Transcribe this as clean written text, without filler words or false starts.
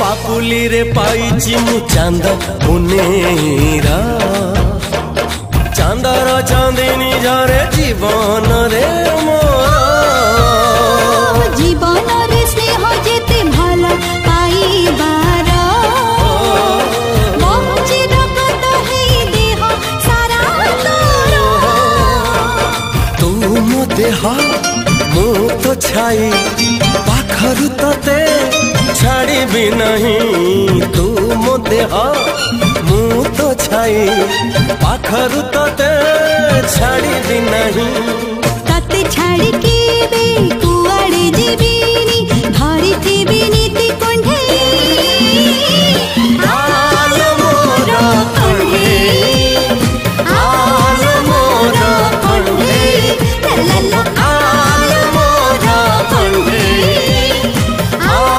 पापुली रे पाइची मु चांद मुनेरा चांदर चांदिनी झरे जीवन रे मोर जीवन रे स्नेह जेते भल पाइबार बहुची रगत हे देह सारा तोर तू मो देह मु तो छाई पाखरु तते छाड़ी भी नहीं तू मो देह मु तो छाई पाखरु तते छाड़ी भी नहीं तते छाड़ी के बे कुआड़े जीवी